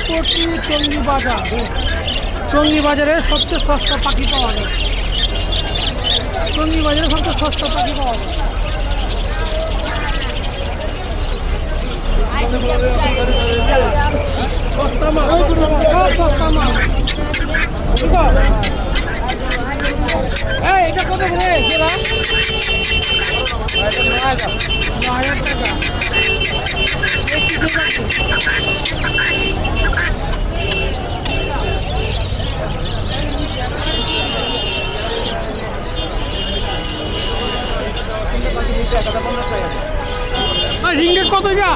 পড়ছি টঙ্গী বাজার। টঙ্গী বাজারে সবচেয়ে সস্তা পাখি পাওয়া যায়। টঙ্গী বাজারে সবচেয়ে সস্তা পাখি পাওয়া যায়। সস্তা মাছ, সস্তা মাছ। এটা কত করে? 9,000 টাকা। রিং রেট কত? এটা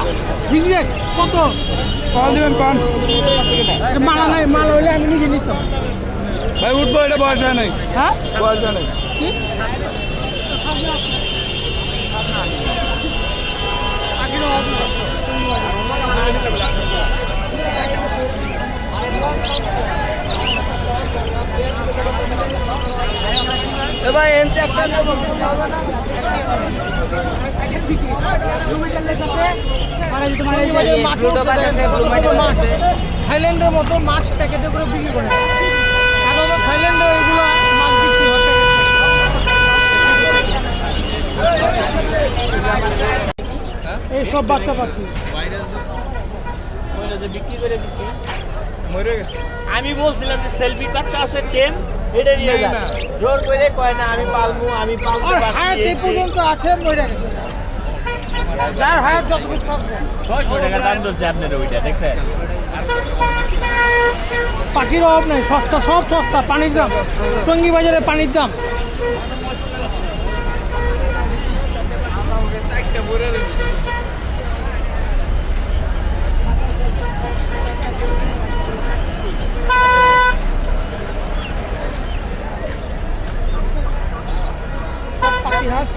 রিং রেট কত? কল দিবেন কন। মালা নাই, মাল হইলে আমি নিজে নিতাম। ভাই উঠবো, এটা বয়স হয় নাই। হ্যাঁ বয়স হয় নাই। ভাই এনতে একটা থাইল্যান্ডের মতো মাছ প্যাকেটে করে বিক্রি করে। থাইল্যান্ডে এগুলো মাছ বিক্রি হয়। এইসব বাচ্চা পাখি বিক্রি করে দিচ্ছি, মরে গেছে। আমি বলছিলাম যে সেলফি বাচ্চা আছে টেম, এটা নিয়ে যা। জোর করে কয় না আমি পালবো, আমি পালতে পারছি। হায়াত এই পর্যন্ত আছে, মরে গেছে। যার হায়াত যতটুকু থাকবে। 600 টাকা দাম ধরছে আপনার ওইটা, দেখছেন? পাখির অভাব নেই, সস্তা, সব সস্তা। পানির দাম, টঙ্গী বাজারে পানির দাম। পাখি হাঁস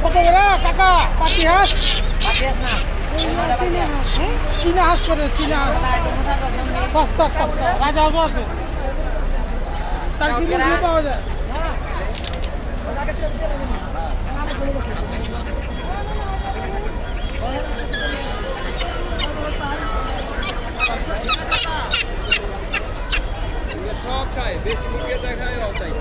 কত করে কাকা? পাখি হাঁস, চীনা হাঁস করে, চীনা হাঁস সস্তা সস্তা। রাজা হাঁসও আছে। তার কি মুরগি পাওয়া যায়? সব খায়, দেশি মুরগি দেখায় ওটাই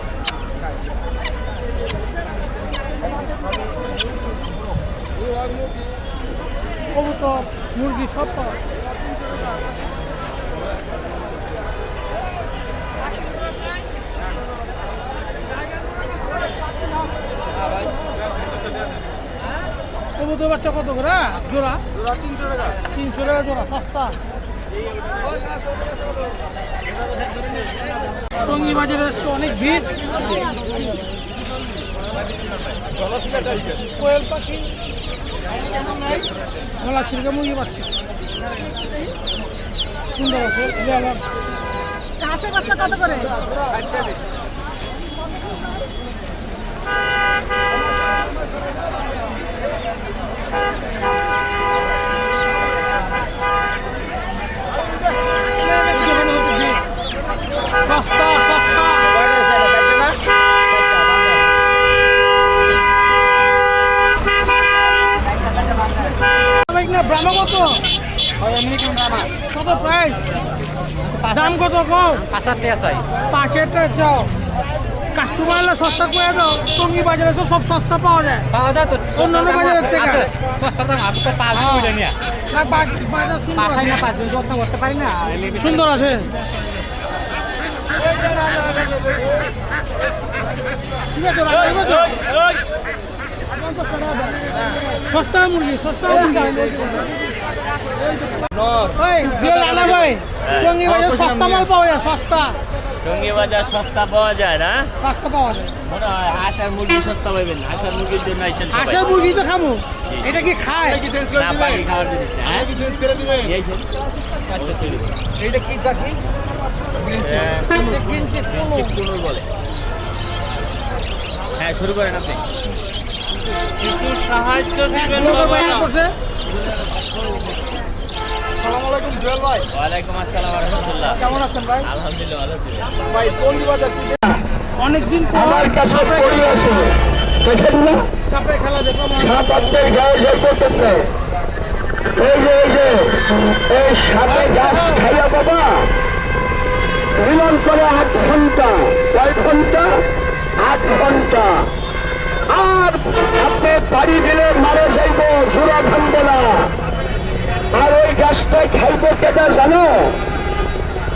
কবুতর, মুরগি সব পাওয়া যায়। কবুতর বাচ্চা কত করে জোড়া? জোড়া 300 টাকা। 300 টাকা জোড়া, সস্তা। টঙ্গী বাজারে আজকে অনেক ভিড়। কোয়েল পাখি, গলা ছিলকে মুরগি পাচ্ছি, সুন্দর আছে। হাঁসের বাচ্চা কত করে? সস্তা সস্তা। ব্রাহ্মা কত? কত প্রাইস? দাম কত? কম 5 চাই। 5 চাও। কাস্টমার হলে সস্তা করে দাও। টঙ্গী বাজারে তো সব সস্তা পাওয়া যায়, পাওয়া যায় তো অন্যান্য বাজারের থেকে। সস্তা দাম আমি তো 500 টাকা নিয়া না, বাজার সুন্দর আছে। না 500 যত্ন করতে পারি না। সুন্দর আছে। ঠিক আছে, সস্তা মুরগি, সস্তা মুরগি। ভাই টঙ্গী বাজার সস্তা মাল পাওয়া যায়, সস্তা। টঙ্গী বাজার সস্তা পাওয়া যায় না? সস্তা পাওয়া যায়। মনে হয় হাঁস আর মুরগি সস্তা পাইবেন। হাঁস আর মুরগির জন্য আইছেন সবাই। হাঁসের মুরগি তো খাবো। এটা কি খায়? না, পাখি খাওয়ার জিনিস না। হ্যাঁ, কি চেঞ্জ করে দিবেন? এইছেন। আচ্ছা ঠিক আছে। এইটা কি পাখি? চিপকুনুর বলে। হ্যাঁ, শুরু করেন আপনি। কিছু সাহায্য দিবেন বাবা। আসসালামু আলাইকুম জুয়েল ভাই। ওয়ালাইকুম আসসালাম ওয়া রাহমাতুল্লাহ। কেমন আছেন ভাই? আলহামদুলিল্লাহ ভালো আছি। ভাই টঙ্গী বাজার অনেকদিন পর আমার কাছে পড়ে আছে দেখেন না সাপের খেলা দেখলাম। সাপ আপনার গায়ে এসে করতেছে এই সাপে গাছ খাইয়া বাবা মিলন করে 8 ঘন্টা, কয় ঘন্টা? 8 ঘন্টা। আর আপনি বাড়ি দিলে মারা যাইব, জোড়া ভাঙবে না। আর ওই গাছটা খাইব কেটা জানো?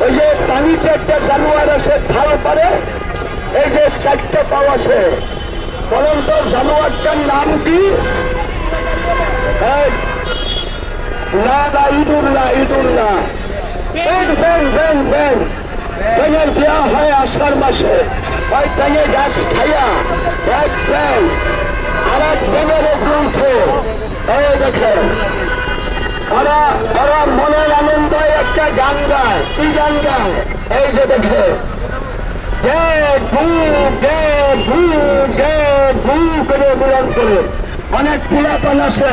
ওই যে পানিতে একটা জানোয়ার আছে খাল পারে, এই যে 4টে পাও আছে, বলুন তো জানোয়ারটার নাম কি? না না, ইঁদুর না, ইঁদুর না, ব্যাং ব্যাং ব্যাং ব্যাং। ব্যাঙের দেওয়া হয় আষাঢ় মাসে, ওই ব্যাঙে গাছ খাইয়া এক ব্যাং আর এক ব্যাঙের উপরে উঠে। এই দেখেন ওরা ওরা মনের আনন্দায় একটা গান গায়। কি গান গায়? এই যে দেখে গে ভু গে ভু গে ভু করে মিলন করে। অনেক পুরাতন আছে,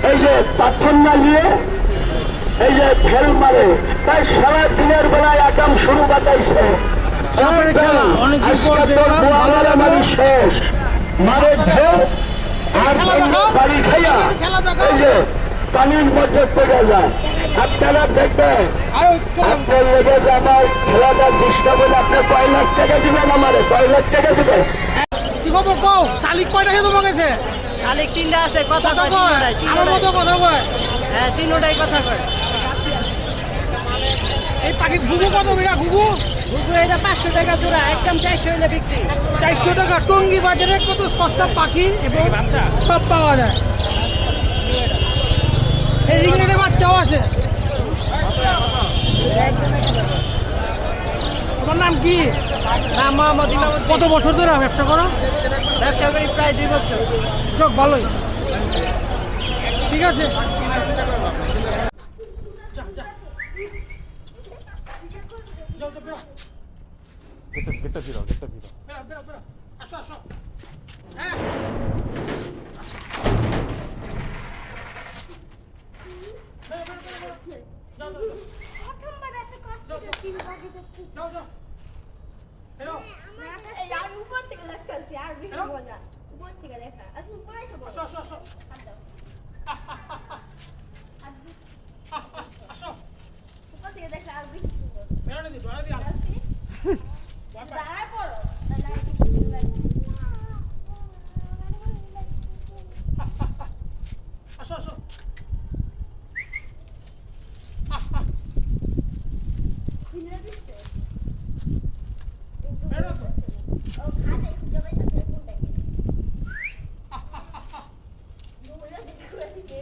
এই যে পাথর না নিয়ে এই যে ফেল মারে, তাই সারা দিনের বেলায় একাম শুরু বাতাইছে। আজকে তোর বোয়া মারামারি শেষ, মারে ঢেউ আর বাড়ি খাইয়া এই যে পানির মধ্যে পড়ে যায়। আপনারা দেখবেন আপনার লেগে যে আমার খেলাটা ডিস্টার্ব হলে আপনি কয় লাখ টাকা দিবেন? আমারে কয় লাখ টাকা দিবেন? কি খবর কও? শালিক কয়টা খেতে তোমার কাছে? শালিক 3টা আছে, কথা কয়। আমার মতো কথা কয়। হ্যাঁ, 3টাই কথা কয়। এই পাখি ঘুঘু কত বিঘা? ঘুঘু ঘুঘু এটা 500 টাকা জোড়া, একদম 400 হইলে বিক্রি। 400 টাকা। টঙ্গী বাজারে কত সস্তা পাখি এবং সব পাওয়া যায়। এই রিংনেটের বাচ্চাও আছে। তোমার নাম কি? নাম মোহাম্মদ ইমাম। কত বছর ধরে ব্যবসা করো? ব্যবসা করি প্রায় 2 বছর। যাক, ভালোই। ঠিক আছে। আসো আসো। হ্যাঁ, প্রথমবার এত কষ্ট তিন বাজে দেখছি। যাও যাও। হ্যালো, এই আমি উপর থেকে দেখতেছি আর বেশি মজা। উপর থেকে দেখা। আচ্ছা উপরে এসে বসো। আসো আসো আসো। আসো। উপর থেকে দেখা আর বেশি সুন্দর। বেরোনে দি, বেরোনে দি। দাঁড়ায় পড়ো। তাহলে আর কিছু লাগবে। আসো আসো। খুলে দিচ্ছে। বেরো তো। ও খাতে খুঁজে পাইতেছে কোনটাকে। বলে দেখো এদিকে।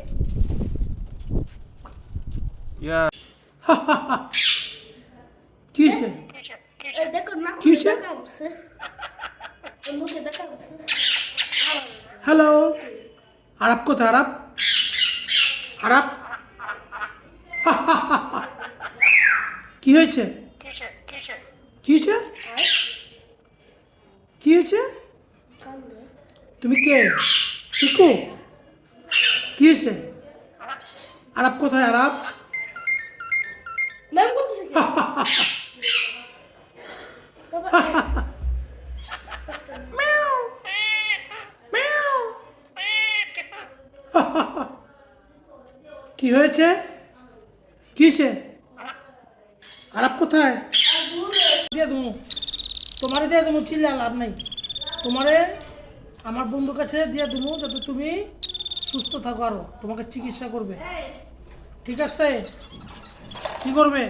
কি হয়েছে? এই দেখো না কি হয়েছে? দেখা উঠছে। ওর মুখে দেখা উঠছে। হ্যালো, আরব কোথায়? আরব আরব কি হয়েছে? কি হয়েছে? কি হয়েছে? তুমি কে? শিকু? কি হয়েছে? আরব কোথায়? আরব ম্যাম করতেছে কি? বাবা কি হয়েছে? কি হয়েছে? আরব কোথায়? দিয়ে দেবো তোমারে, দিয়ে দেবো, চিল্লা লাভ নাই। তোমারে আমার বন্ধুর কাছে দিয়ে দেবো যাতে তুমি সুস্থ থাকো, আরো তোমাকে চিকিৎসা করবে। ঠিক আছে? কি করবে?